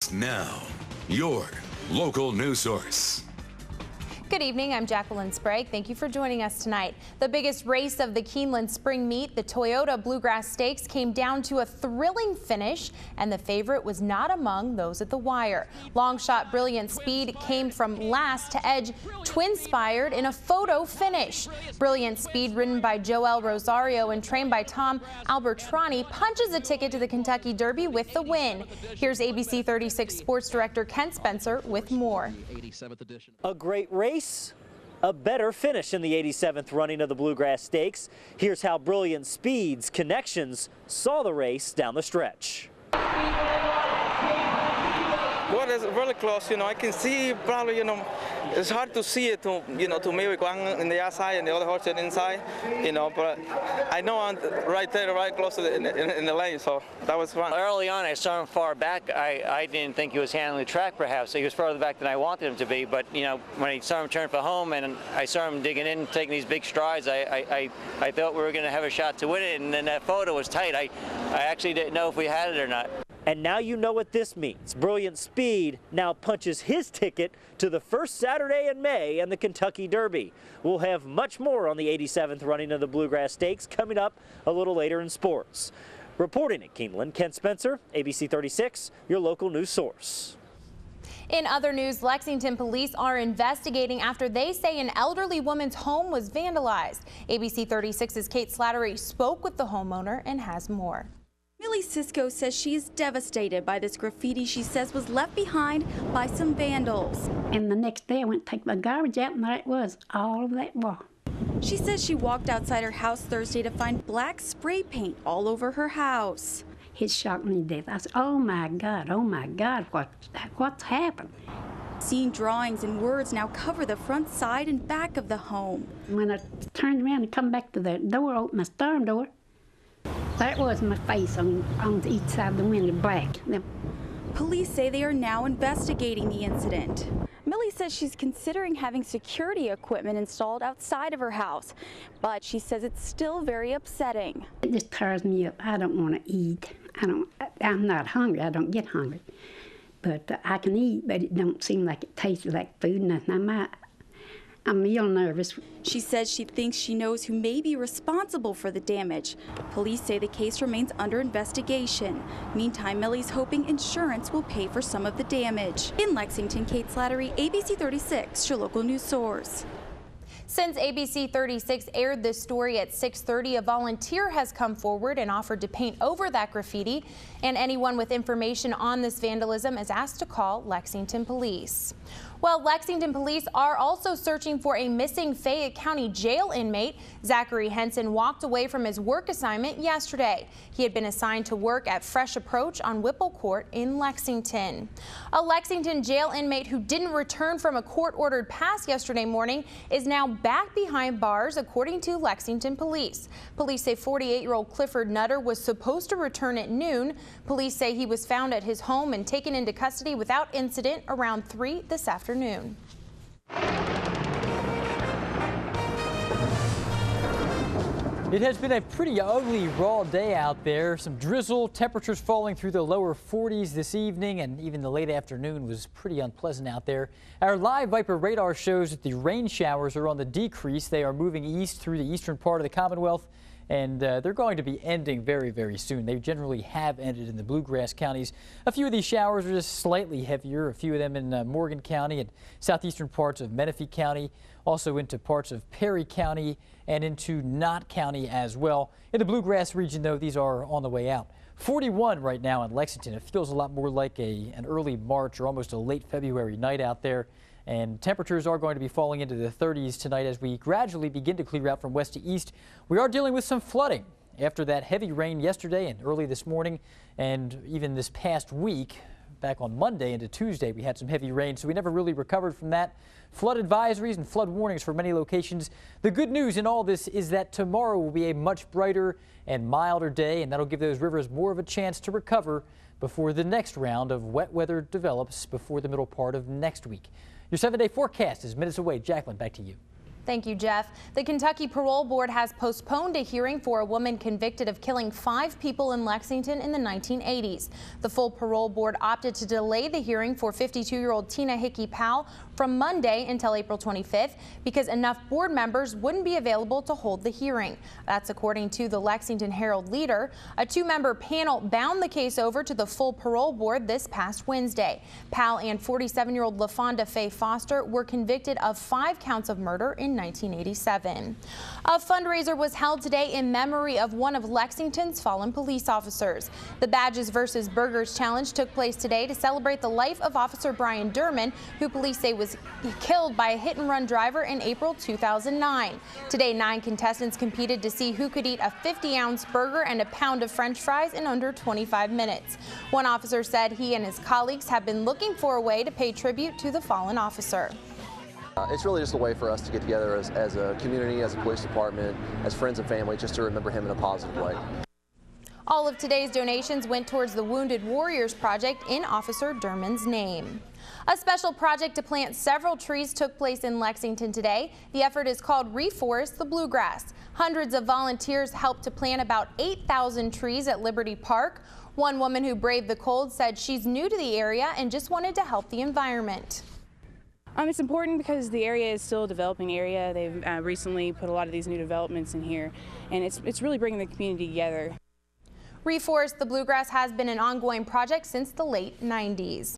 Starts now. Your local news source. Good evening, I'm Jacqueline Sprague. Thank you for joining us tonight. The biggest race of the Keeneland Spring Meet, the Toyota Bluegrass Stakes, came down to a thrilling finish, and the favorite was not among those at the wire. Long shot Brilliant Speed came from last to edge Twinspired in a photo finish. Brilliant Speed, ridden by Joel Rosario and trained by Tom Albertrani, punches a ticket to the Kentucky Derby with the win. Here's ABC 36 Sports Director Kent Spencer with more. A great race, a better finish in the 87th running of the Bluegrass Stakes. Here's how Brilliant Speed's connections saw the race down the stretch. Well, it's really close, I can see probably, it's hard to see it to me with one in the outside and the other horse inside, but I know I'm right there, right close to in the lane, so that was fun. Early on, I saw him far back. I didn't think he was handling the track, perhaps. He was further back than I wanted him to be, but, when I saw him turn for home and I saw him digging in, taking these big strides, I thought we were going to have a shot to win it, and then that photo was tight. I actually didn't know if we had it or not. And now you know what this means. Brilliant Speed now punches his ticket to the first Saturday in May and the Kentucky Derby. We'll have much more on the 87th running of the Bluegrass Stakes coming up a little later in sports. Reporting at Keeneland, Kent Spencer, ABC 36, your local news source. In other news, Lexington police are investigating after they say an elderly woman's home was vandalized. ABC 36's Kate Slattery spoke with the homeowner and has more. Millie Cisco says she is devastated by this graffiti she says was left behind by some vandals. And the next day I went to take my garbage out and there it was, all of that wall. She says she walked outside her house Thursday to find black spray paint all over her house. It shocked me to death. I said, oh my God, what's happened? Seeing drawings and words now cover the front side and back of the home. When I turned around and come back to the door, opened my storm door, that was my face on each side of the window, black. Police say they are now investigating the incident. Millie says she's considering having security equipment installed outside of her house, but she says it's still very upsetting. It just tears me up. I don't want to eat. I'm not hungry. I don't get hungry. But I can eat, but it don't seem like it tastes like food. And I'm real nervous. She says she thinks she knows who may be responsible for the damage. Police say the case remains under investigation. Meantime, Millie's hoping insurance will pay for some of the damage. In Lexington, Kate Slattery, ABC 36, your local news source. Since ABC 36 aired this story at 6:30, a volunteer has come forward and offered to paint over that graffiti, and anyone with information on this vandalism is asked to call Lexington Police. Well, Lexington police are also searching for a missing Fayette County jail inmate. Zachary Henson walked away from his work assignment yesterday. He had been assigned to work at Fresh Approach on Whipple Court in Lexington. A Lexington jail inmate who didn't return from a court-ordered pass yesterday morning is now back behind bars, according to Lexington police. Police say 48-year-old Clifford Nutter was supposed to return at noon. Police say he was found at his home and taken into custody without incident around 3 this afternoon. It has been a pretty ugly, raw day out there. Some drizzle, temperatures falling through the lower 40s this evening, and even the late afternoon was pretty unpleasant out there. Our live Viper radar shows that the rain showers are on the decrease. They are moving east through the eastern part of the Commonwealth, and they're going to be ending very, very soon. They generally have ended in the Bluegrass counties. A few of these showers are just slightly heavier, a few of them in Morgan County and southeastern parts of Menifee County, also into parts of Perry County and into Knott County as well. In the Bluegrass region, though, these are on the way out. 41 right now in Lexington. It feels a lot more like an early March or almost a late February night out there. And temperatures are going to be falling into the 30s tonight as we gradually begin to clear out from west to east. We are dealing with some flooding after that heavy rain yesterday and early this morning, and even this past week. Back on Monday into Tuesday, we had some heavy rain, so we never really recovered from that. Flood advisories and flood warnings for many locations. The good news in all this is that tomorrow will be a much brighter and milder day, and that'll give those rivers more of a chance to recover before the next round of wet weather develops before the middle part of next week. Your 7-day forecast is minutes away. Jacqueline, back to you. Thank you, Jeff. The Kentucky Parole Board has postponed a hearing for a woman convicted of killing 5 people in Lexington in the 1980s. The full parole board opted to delay the hearing for 52-year-old Tina Hickey Powell from Monday until April 25th because enough board members wouldn't be available to hold the hearing. That's according to the Lexington Herald Leader. A 2-member panel bound the case over to the full parole board this past Wednesday. Powell and 47-year-old LaFonda Faye Foster were convicted of 5 counts of murder in 1987. A fundraiser was held today in memory of one of Lexington's fallen police officers. The Badges vs. Burgers Challenge took place today to celebrate the life of Officer Brian Durman, who police say was killed by a hit-and-run driver in April 2009. Today, 9 contestants competed to see who could eat a 50-ounce burger and a pound of French fries in under 25 minutes. One officer said he and his colleagues have been looking for a way to pay tribute to the fallen officer. It's really just a way for us to get together as a community, as a police department, as friends and family, just to remember him in a positive way. All of today's donations went towards the Wounded Warriors Project in Officer Durman's name. A special project to plant several trees took place in Lexington today. The effort is called Reforest the Bluegrass. Hundreds of volunteers helped to plant about 8,000 trees at Liberty Park. One woman who braved the cold said she's new to the area and just wanted to help the environment. It's important because the area is still a developing area. They've recently put a lot of these new developments in here, and it's really bringing the community together. Reforest the Bluegrass has been an ongoing project since the late 90s.